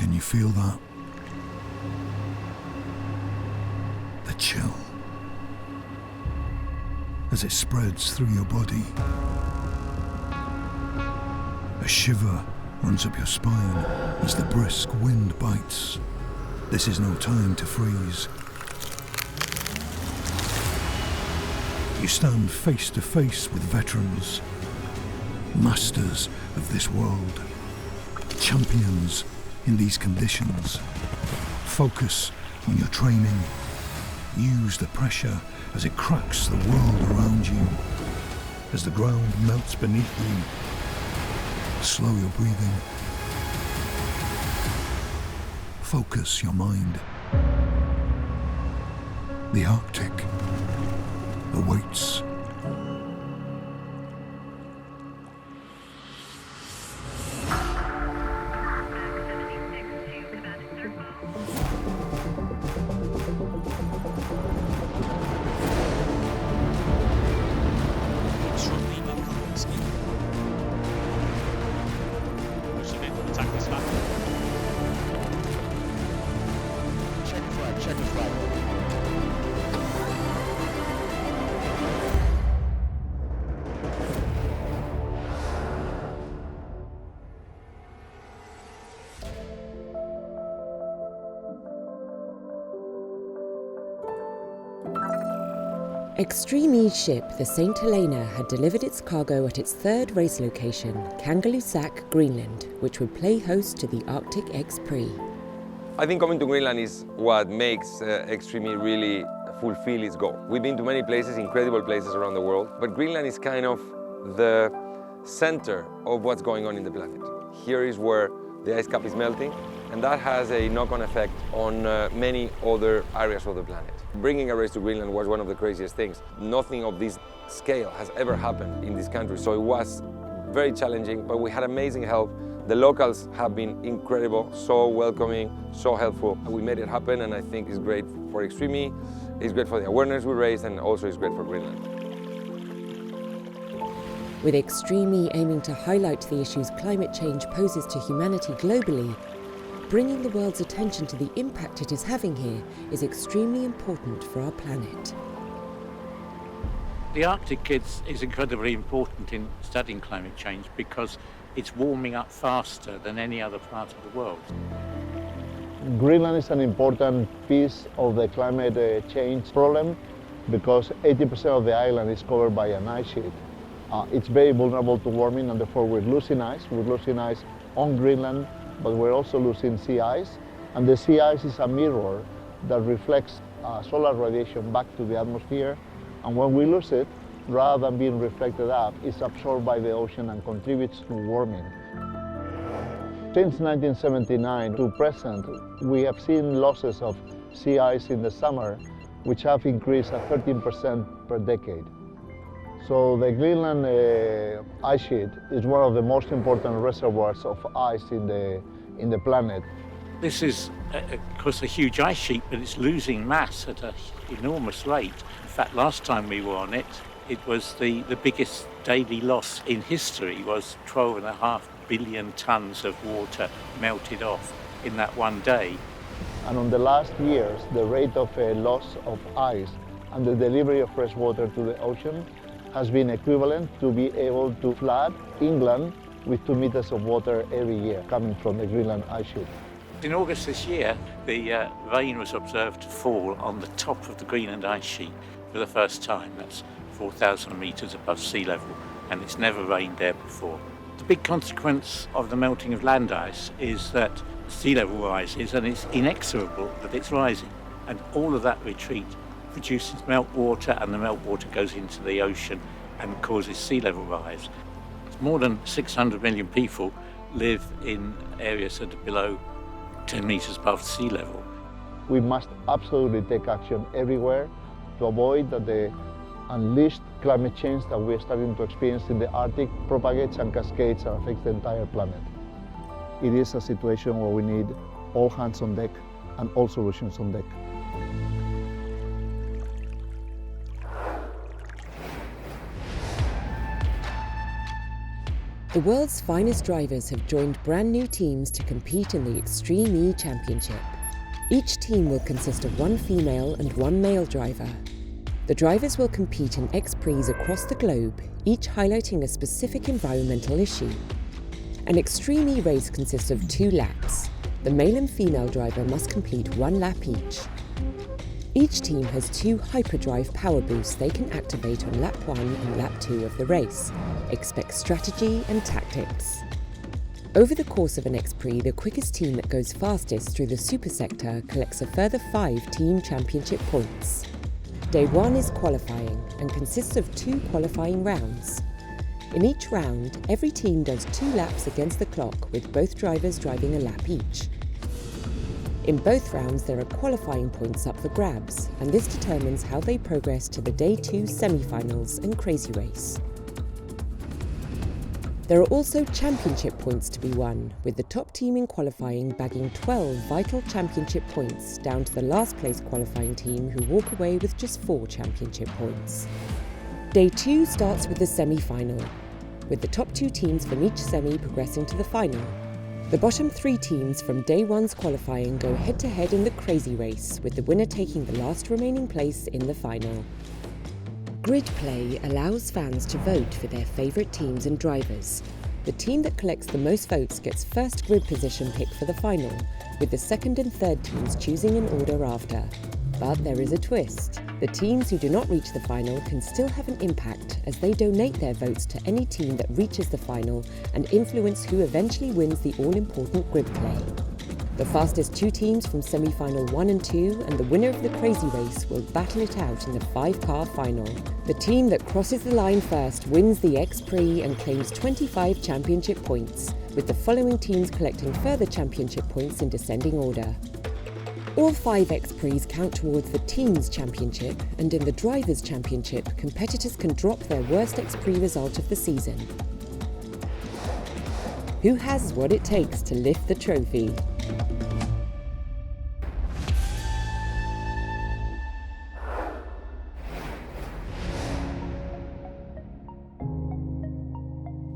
Can you feel that? The chill as it spreads through your body. A shiver runs up your spine as the brisk wind bites. This is no time to freeze. You stand face to face with veterans, masters of this world, champions in these conditions. Focus on your training. Use the pressure as it cracks the world around you. As the ground melts beneath you, slow your breathing. Focus your mind. The Arctic awaits. Check the flag. Extreme E's ship, the St. Helena, had delivered its cargo at its third race location, Kangerlussuaq, Greenland, which would play host to the Arctic X Prix. I think coming to Greenland is what makes Extreme E really fulfill its goal. We've been to many places, incredible places around the world, but Greenland is kind of the center of what's going on in the planet. Here is where the ice cap is melting, and that has a knock-on effect on many other areas of the planet. Bringing a race to Greenland was one of the craziest things. Nothing of this scale has ever happened in this country, so it was very challenging, but we had amazing help. The locals have been incredible, so welcoming, so helpful. We made it happen, and I think it's great for Extreme E, it's great for the awareness we raised, and also it's great for Greenland. With Extreme E aiming to highlight the issues climate change poses to humanity globally, bringing the world's attention to the impact it is having here is extremely important for our planet. The Arctic is incredibly important in studying climate change because it's warming up faster than any other part of the world. Greenland is an important piece of the climate change problem because 80% of the island is covered by an ice sheet. It's very vulnerable to warming, and therefore we're losing ice. We're losing ice on Greenland, but we're also losing sea ice. And the sea ice is a mirror that reflects solar radiation back to the atmosphere. And when we lose it, rather than being reflected up, it's absorbed by the ocean and contributes to warming. Since 1979 to present, we have seen losses of sea ice in the summer, which have increased at 13% per decade. So the Greenland ice sheet is one of the most important reservoirs of ice in the planet. This is, of course, a huge ice sheet, but it's losing mass at an enormous rate. In fact, last time we were on it, it was the biggest daily loss in history, was 12.5 billion tons of water melted off in that one day. And on the last years, the rate of loss of ice and the delivery of fresh water to the ocean has been equivalent to be able to flood England with 2 meters of water every year coming from the Greenland ice sheet. In August this year, the rain was observed to fall on the top of the Greenland ice sheet for the first time. That's 4,000 meters above sea level, and it's never rained there before. The big consequence of the melting of land ice is that sea level rises, and it's inexorable that it's rising. And all of that retreat produces meltwater, and the meltwater goes into the ocean and causes sea level rise. More than 600 million people live in areas that are below 10 meters above sea level. We must absolutely take action everywhere to avoid that the unleashed climate change that we're starting to experience in the Arctic propagates and cascades and affects the entire planet. It is a situation where we need all hands on deck and all solutions on deck. The world's finest drivers have joined brand new teams to compete in the Extreme E Championship. Each team will consist of one female and one male driver. The drivers will compete in X-Prix across the globe, each highlighting a specific environmental issue. An Extreme E race consists of 2 laps. The male and female driver must complete 1 lap each. Each team has 2 hyperdrive power boosts they can activate on lap 1 and lap 2 of the race. Expect strategy and tactics. Over the course of an X-Prix, the quickest team that goes fastest through the super sector collects a further 5 team championship points. Day 1 is qualifying and consists of 2 qualifying rounds. In each round, every team does 2 laps against the clock, with both drivers driving a lap each. In both rounds, there are qualifying points up for grabs, and this determines how they progress to the Day 2 semi-finals and Crazy Race. There are also championship points to be won, with the top team in qualifying bagging 12 vital championship points, down to the last place qualifying team who walk away with just 4 championship points. Day 2 starts with the semi-final, with the top 2 teams from each semi progressing to the final. The bottom 3 teams from Day 1's qualifying go head-to-head in the Crazy Race, with the winner taking the last remaining place in the final. Grid play allows fans to vote for their favourite teams and drivers. The team that collects the most votes gets first grid position pick for the final, with the second and third teams choosing in order after. But there is a twist. The teams who do not reach the final can still have an impact, as they donate their votes to any team that reaches the final and influence who eventually wins the all-important grid play. The fastest 2 teams from semi-final 1 and 2 and the winner of the Crazy Race will battle it out in the 5-car final. The team that crosses the line first wins the X-Prix and claims 25 championship points, with the following teams collecting further championship points in descending order. All 5 X-Prix count towards the Teams Championship, and in the Drivers' Championship, competitors can drop their worst X-Prix result of the season. Who has what it takes to lift the trophy?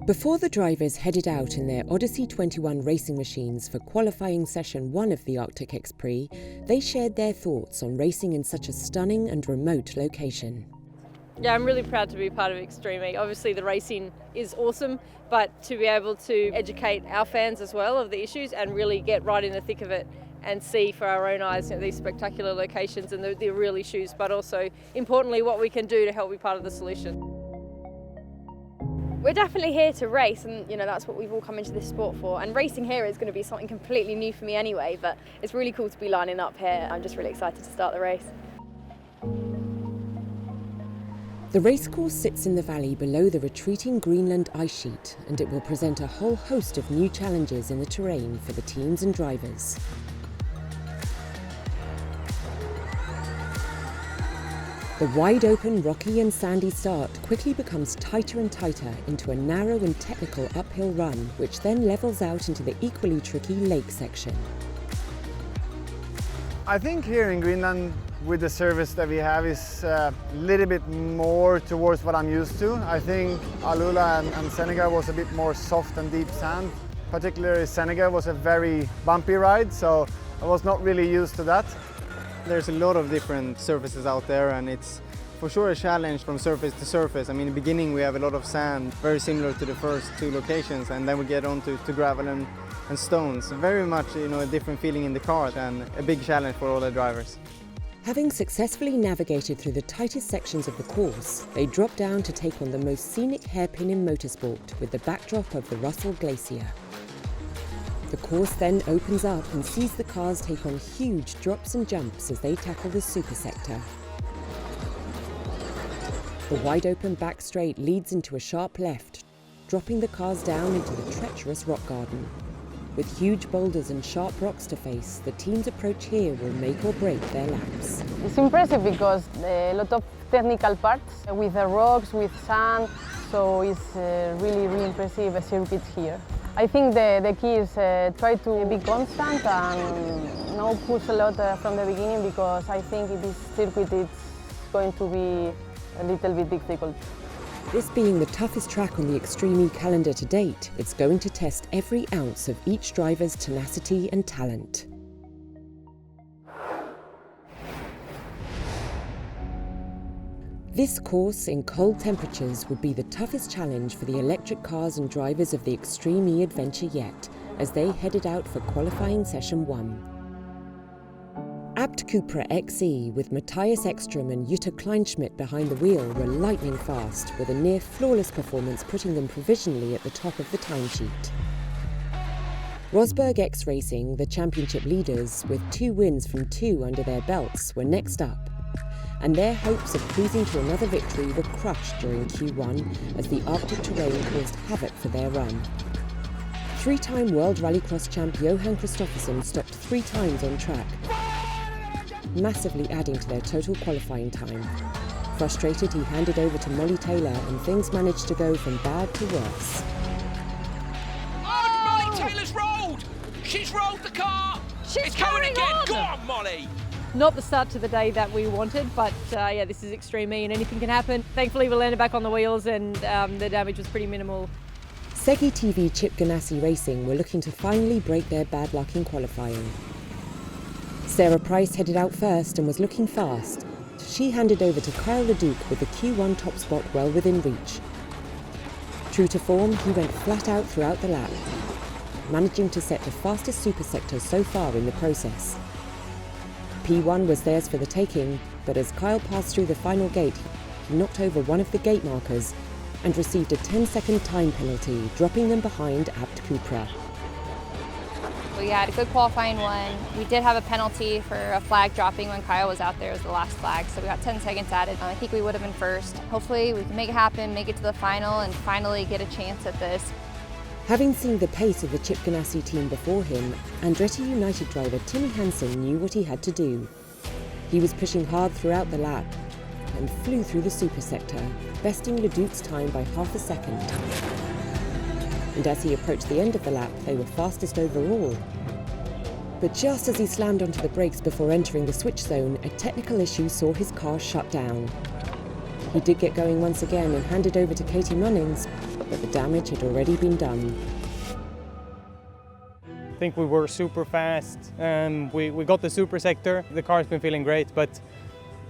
Before the drivers headed out in their Odyssey 21 racing machines for qualifying session 1 of the Arctic X-Prix, they shared their thoughts on racing in such a stunning and remote location. Yeah, I'm really proud to be part of Extreme E. Obviously the racing is awesome, but to be able to educate our fans as well of the issues and really get right in the thick of it and see for our own eyes, these spectacular locations and the real issues, but also importantly what we can do to help be part of the solution. We're definitely here to race, and that's what we've all come into this sport for. And racing here is going to be something completely new for me anyway, but it's really cool to be lining up here. I'm just really excited to start the race. The racecourse sits in the valley below the retreating Greenland ice sheet, and it will present a whole host of new challenges in the terrain for the teams and drivers. The wide-open, rocky and sandy start quickly becomes tighter and tighter into a narrow and technical uphill run, which then levels out into the equally tricky lake section. I think here in Greenland, with the service that we have, is a little bit more towards what I'm used to. I think Alula and Senegal was a bit more soft and deep sand. Particularly Senegal was a very bumpy ride, so I was not really used to that. There's a lot of different surfaces out there, and it's for sure a challenge from surface to surface. I mean, in the beginning we have a lot of sand, very similar to the first 2 locations, and then we get on to gravel and stones. Very much, a different feeling in the car and a big challenge for all the drivers. Having successfully navigated through the tightest sections of the course, they drop down to take on the most scenic hairpin in motorsport with the backdrop of the Russell Glacier. The course then opens up and sees the cars take on huge drops and jumps as they tackle the super sector. The wide-open back straight leads into a sharp left, dropping the cars down into the treacherous rock garden. With huge boulders and sharp rocks to face, the team's approach here will make or break their laps. It's impressive because a lot of technical parts with the rocks, with sand, so it's really impressive circuit here. I think the key is try to be constant and not push a lot from the beginning, because I think this circuit is going to be a little bit difficult. This being the toughest track on the Extreme E calendar to date, it's going to test every ounce of each driver's tenacity and talent. This course in cold temperatures would be the toughest challenge for the electric cars and drivers of the Extreme E adventure yet, as they headed out for qualifying session 1. Abt Cupra XE with Matthias Ekstrom and Jutta Kleinschmidt behind the wheel were lightning fast, with a near flawless performance putting them provisionally at the top of the timesheet. Rosberg X Racing, the championship leaders, with 2 wins from 2 under their belts, were next up, and their hopes of cruising to another victory were crushed during Q1 as the Arctic terrain caused havoc for their run. 3-time World Rallycross champ Johan Kristoffersson stopped 3 times on track, massively adding to their total qualifying time. Frustrated, he handed over to Molly Taylor and things managed to go from bad to worse. Oh, Molly Taylor's rolled! She's rolled the car! It's going again! Go on, Molly! Not the start to the day that we wanted, but yeah, this is Extreme E and anything can happen. Thankfully, we landed back on the wheels and the damage was pretty minimal. Segi TV Chip Ganassi Racing were looking to finally break their bad luck in qualifying. Sarah Price headed out first and was looking fast. She handed over to Kyle Leduc with the Q1 top spot well within reach. True to form, he went flat out throughout the lap, managing to set the fastest super sector so far in the process. P1 was theirs for the taking, but as Kyle passed through the final gate, he knocked over one of the gate markers and received a 10-second time penalty, dropping them behind Abt Cupra. We had a good qualifying one. We did have a penalty for a flag dropping when Kyle was out there. It was the last flag, so we got 10 seconds added. I think we would have been first. Hopefully we can make it happen, make it to the final, and finally get a chance at this. Having seen the pace of the Chip Ganassi team before him, Andretti United driver Timmy Hansen knew what he had to do. He was pushing hard throughout the lap and flew through the super sector, besting Leduc's time by half a second. And as he approached the end of the lap, they were fastest overall. But just as he slammed onto the brakes before entering the switch zone, a technical issue saw his car shut down. He did get going once again and handed over to Katie Munnings, but the damage had already been done. I think we were super fast. We got the super sector. The car's been feeling great, but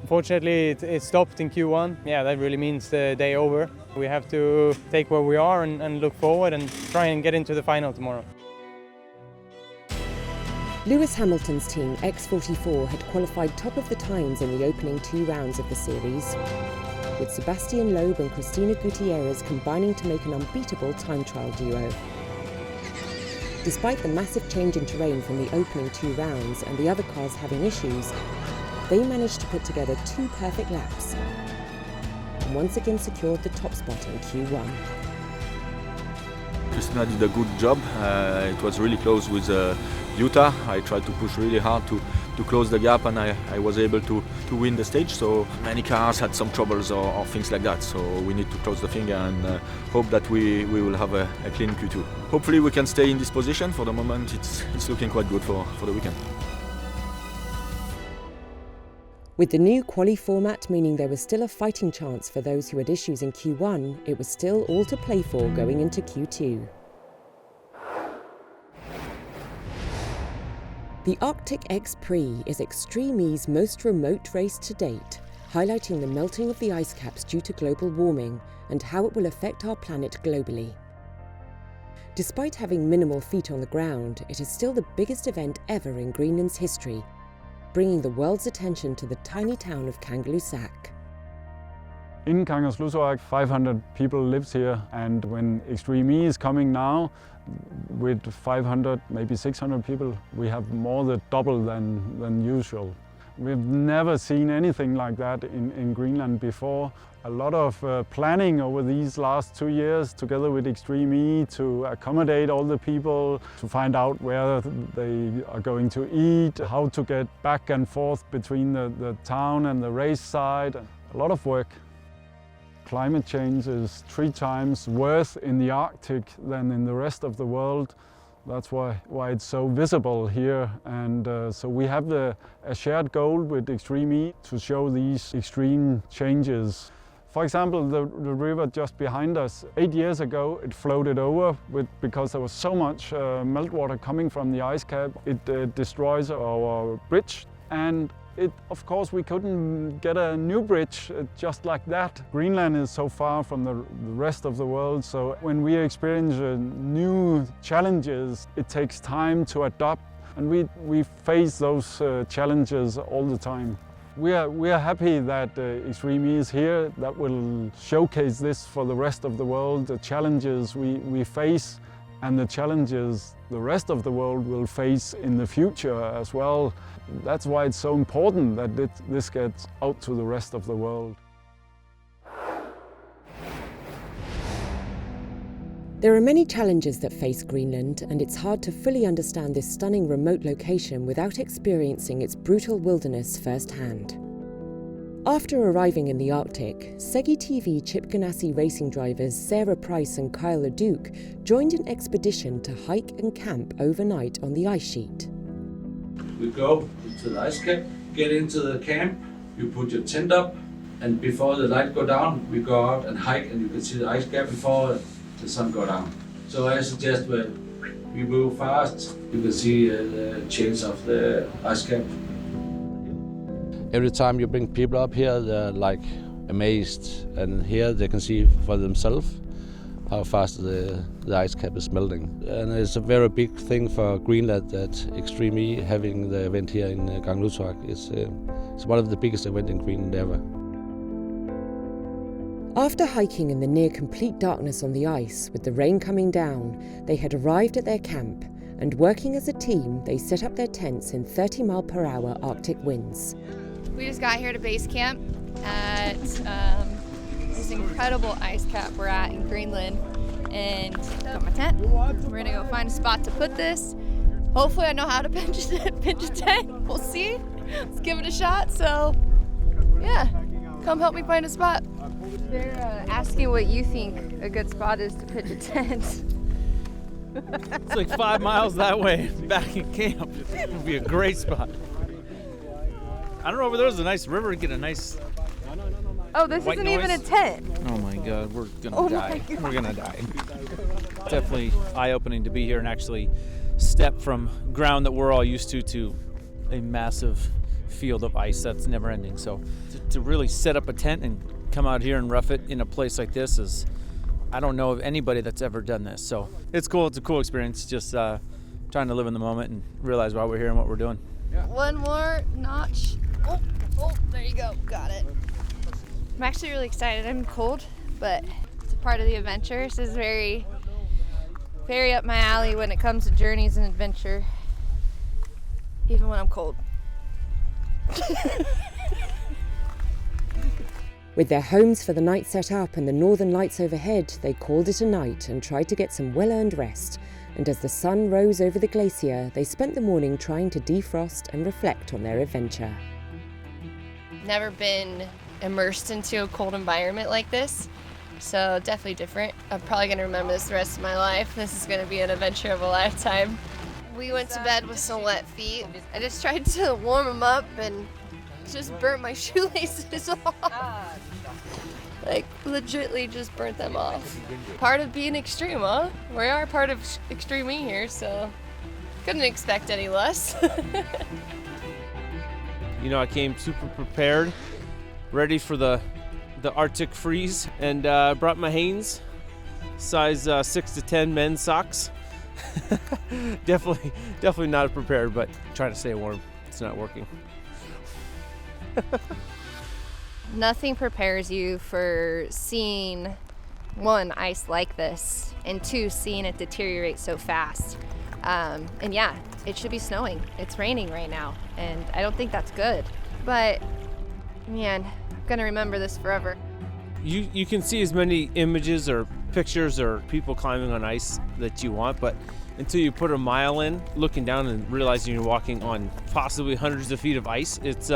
unfortunately it stopped in Q1. Yeah, that really means the day over. We have to take where we are and look forward and try and get into the final tomorrow. Lewis Hamilton's team, X44, had qualified top of the times in the opening 2 rounds of the series, with Sebastian Loeb and Cristina Gutierrez combining to make an unbeatable time trial duo. Despite the massive change in terrain from the opening 2 rounds and the other cars having issues, they managed to put together 2 perfect laps and once again secured the top spot in Q1. Cristina did a good job. It was really close with Jutta. I tried to push really hard to close the gap, and I was able to win the stage. So many cars had some troubles or things like that. So we need to close the finger and hope that we will have a clean Q2. Hopefully we can stay in this position. For the moment it's looking quite good for the weekend. With the new quali format meaning there was still a fighting chance for those who had issues in Q1, it was still all to play for going into Q2. The Arctic X Prix is Extreme E's most remote race to date, highlighting the melting of the ice caps due to global warming and how it will affect our planet globally. Despite having minimal feet on the ground, it is still the biggest event ever in Greenland's history, bringing the world's attention to the tiny town of Kangerlussuaq. In Kangerlussuaq, 500 people lives here, and when Extreme E is coming now, with 500, maybe 600 people, we have more than double than usual. We've never seen anything like that in Greenland before. A lot of planning over these last 2 years together with Extreme E to accommodate all the people, to find out where they are going to eat, how to get back and forth between the town and the race site. A lot of work. Climate change is 3 times worse in the Arctic than in the rest of the world. That's why it's so visible here, and so we have a shared goal with Extreme E to show these extreme changes. For example, the river just behind us, 8 years ago, it floated over because there was so much meltwater coming from the ice cap. It destroys our bridge, and of course, we couldn't get a new bridge just like that. Greenland is so far from the rest of the world, so when we experience new challenges, it takes time to adapt, and we face those challenges all the time. We are happy that Extreme E is here. That will showcase this for the rest of the world, the challenges we face and the challenges the rest of the world will face in the future as well. That's why it's so important that this gets out to the rest of the world. There are many challenges that face Greenland, and it's hard to fully understand this stunning remote location without experiencing its brutal wilderness firsthand. After arriving in the Arctic, Segi TV Chip Ganassi racing drivers Sarah Price and Kyle LeDuc joined an expedition to hike and camp overnight on the ice sheet. We go to the ice cap, get into the camp, you put your tent up, and before the light go down, we go out and hike, and you can see the ice cap before the sun go down. So I suggest when we move fast, you can see the change of the ice cap. Every time you bring people up here, they're like amazed, and here they can see for themselves how fast the ice cap is melting. And it's a very big thing for Greenland that Extreme E having the event here in Kangerlussuaq. It's one of the biggest events in Greenland ever. After hiking in the near complete darkness on the ice, with the rain coming down, they had arrived at their camp, and working as a team, they set up their tents in 30-mile-per-hour Arctic winds. We just got here to base camp at this incredible ice cap we're at in Greenland, and got my tent. We're gonna go find a spot to put this. Hopefully I know how to pinch a tent. We'll see. Let's give it a shot. So yeah, come help me find a spot. They're asking what you think a good spot is to pitch a tent. It's like 5 miles that way back in camp. It would be a great spot. I don't know, over there's a nice river to get a nice. Oh, this isn't even a tent. Oh my God, we're gonna die. We're gonna die. Definitely eye-opening to be here and actually step from ground that we're all used to a massive field of ice that's never ending. So to really set up a tent and come out here and rough it in a place like this is, I don't know of anybody that's ever done this. So it's cool. It's a cool experience. Just trying to live in the moment and realize why we're here and what we're doing. One more notch. Oh, there you go. Got it. I'm actually really excited. I'm cold, but it's a part of the adventure. This is very, very up my alley when it comes to journeys and adventure, even when I'm cold. With their homes for the night set up and the northern lights overhead, they called it a night and tried to get some well-earned rest. And as the sun rose over the glacier, they spent the morning trying to defrost and reflect on their adventure. Never been immersed into a cold environment like this, so definitely different. I'm probably going to remember this the rest of my life. This is going to be an adventure of a lifetime. We went to bed with some wet feet. I just tried to warm them up and just burnt my shoelaces off. Like, legitimately just burnt them off. Part of being extreme, huh? We are part of Extreme E here, so couldn't expect any less. You know, I came super prepared, ready for the Arctic freeze, and brought my Hanes size 6 to 10 men's socks. definitely not prepared, but trying to stay warm. It's not working. Nothing prepares you for seeing, one, ice like this, and two, seeing it deteriorate so fast. And yeah, it should be snowing. It's raining right now, and I don't think that's good. But man, I'm gonna remember this forever. You can see as many images or pictures or people climbing on ice that you want, but until you put a mile in, looking down and realizing you're walking on possibly hundreds of feet of ice, it's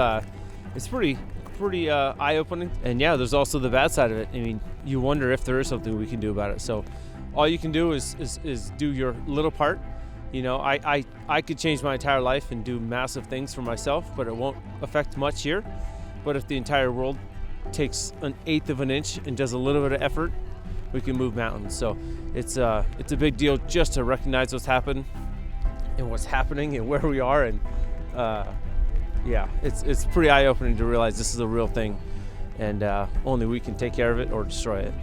pretty eye-opening. And yeah, there's also the bad side of it. I mean, you wonder if there is something we can do about it. So all you can do is do your little part. You know, I could change my entire life and do massive things for myself, but it won't affect much here. But if the entire world takes 1/8 of an inch and does a little bit of effort, we can move mountains. So it's a big deal just to recognize what's happened and what's happening and where we are. And yeah, it's pretty eye-opening to realize this is a real thing, and only we can take care of it or destroy it.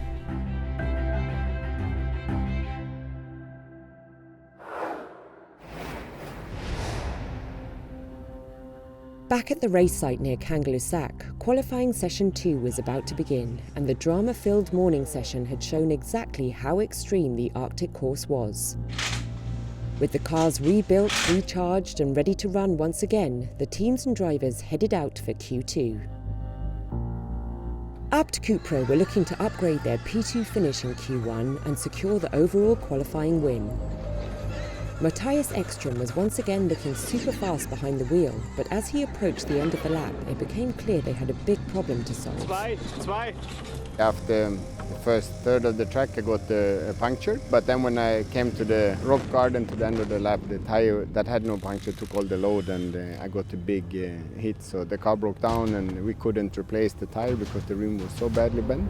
Back at the race site near Kangerlussuaq, qualifying session 2 was about to begin, and the drama-filled morning session had shown exactly how extreme the Arctic course was. With the cars rebuilt, recharged and ready to run once again, the teams and drivers headed out for Q2. Abt Cupra were looking to upgrade their P2 finish in Q1 and secure the overall qualifying win. Matthias Ekström was once again looking super fast behind the wheel, but as he approached the end of the lap, it became clear they had a big problem to solve. After the first third of the track, I got a puncture, but then when I came to the rock garden to the end of the lap, the tire that had no puncture took all the load, and I got a big hit. So the car broke down and we couldn't replace the tire because the rim was so badly bent.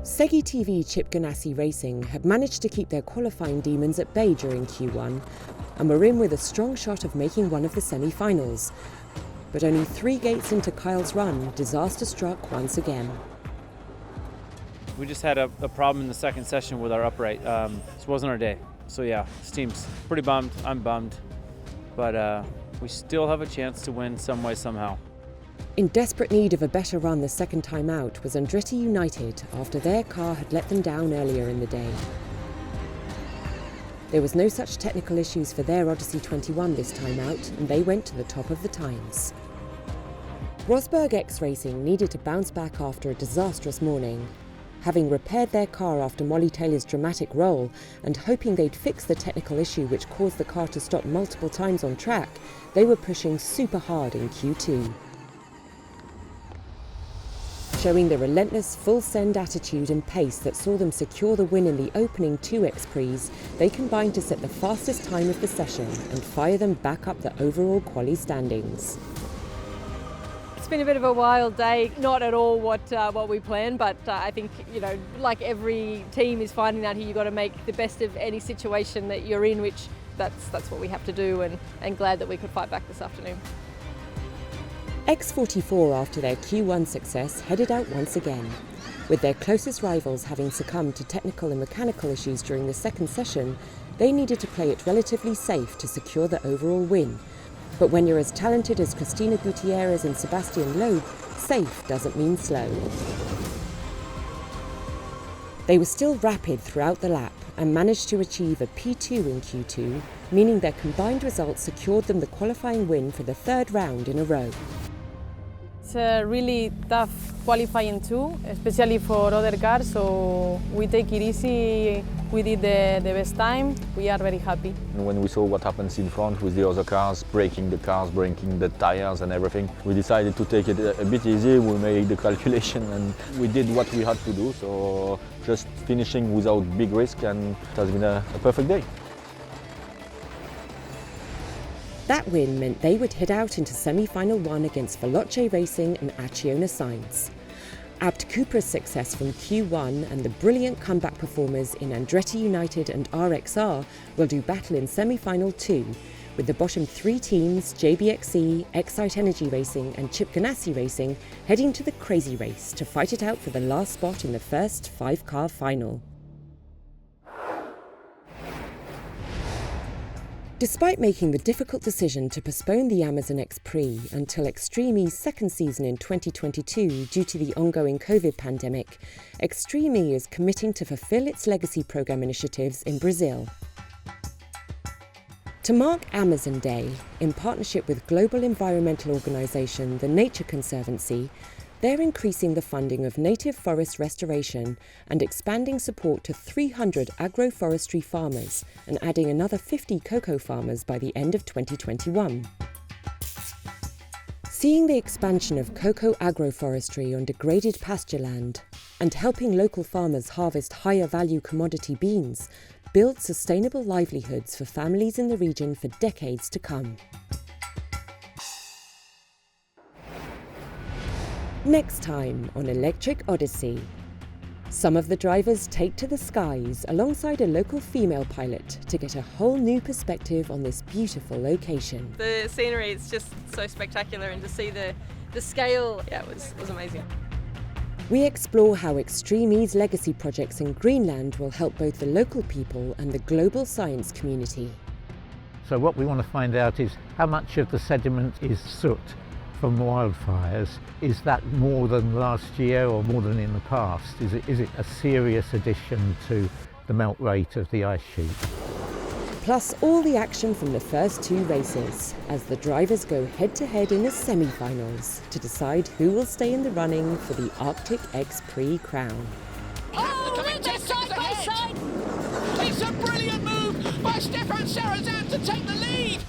Segi TV Chip Ganassi Racing had managed to keep their qualifying demons at bay during Q1 and were in with a strong shot of making one of the semi-finals. But only 3 gates into Kyle's run, disaster struck once again. We just had a problem in the second session with our upright. This wasn't our day. So yeah, this team's pretty bummed. I'm bummed. But we still have a chance to win some way, somehow. In desperate need of a better run the second time out was Andretti United after their car had let them down earlier in the day. There was no such technical issues for their Odyssey 21 this time out, and they went to the top of the times. Rosberg X Racing needed to bounce back after a disastrous morning. Having repaired their car after Molly Taylor's dramatic roll and hoping they'd fix the technical issue which caused the car to stop multiple times on track, they were pushing super hard in Q2. Showing the relentless full-send attitude and pace that saw them secure the win in the opening 2X Prix, they combined to set the fastest time of the session and fire them back up the overall quali standings. It's been a bit of a wild day, not at all what we planned, but I think, you know, like every team is finding out here, you've got to make the best of any situation that you're in, which that's what we have to do, and glad that we could fight back this afternoon. X44, after their Q1 success, headed out once again. With their closest rivals having succumbed to technical and mechanical issues during the second session, they needed to play it relatively safe to secure the overall win. But when you're as talented as Cristina Gutierrez and Sebastian Loeb, safe doesn't mean slow. They were still rapid throughout the lap and managed to achieve a P2 in Q2, meaning their combined results secured them the qualifying win for the 3rd round in a row. It's a really tough qualifying too, especially for other cars, so we take it easy. We did the best time. We are very happy. When we saw what happens in front with the other cars, breaking the tires and everything, we decided to take it a bit easy. We made the calculation and we did what we had to do, so just finishing without big risk, and it has been a perfect day. That win meant they would head out into semi-final 1 against Veloce Racing and Acciona Sainz. Abt Cupra's success from Q1 and the brilliant comeback performers in Andretti United and RXR will do battle in semi-final 2, with the bottom 3 teams, JBXE, Excite Energy Racing and Chip Ganassi Racing, heading to the Crazy Race to fight it out for the last spot in the first 5-car final. Despite making the difficult decision to postpone the Amazon X Prix until Extreme E's second season in 2022 due to the ongoing COVID pandemic, Extreme E is committing to fulfill its legacy program initiatives in Brazil. To mark Amazon Day, in partnership with global environmental organisation The Nature Conservancy, they're increasing the funding of native forest restoration and expanding support to 300 agroforestry farmers and adding another 50 cocoa farmers by the end of 2021. Seeing the expansion of cocoa agroforestry on degraded pasture land and helping local farmers harvest higher value commodity beans builds sustainable livelihoods for families in the region for decades to come. Next time on Electric Odyssey. Some of the drivers take to the skies alongside a local female pilot to get a whole new perspective on this beautiful location. The scenery is just so spectacular, and to see the scale, yeah, it was amazing. We explore how Extreme E's legacy projects in Greenland will help both the local people and the global science community. So what we want to find out is how much of the sediment is soot from wildfires. Is that more than last year or more than in the past? Is it a serious addition to the melt rate of the ice sheet? Plus all the action from the first two races as the drivers go head-to-head in the semi-finals to decide who will stay in the running for the Arctic X Prix crown. Oh, they're side by side! It's a brilliant move by Stefan Sarazan to take the lead!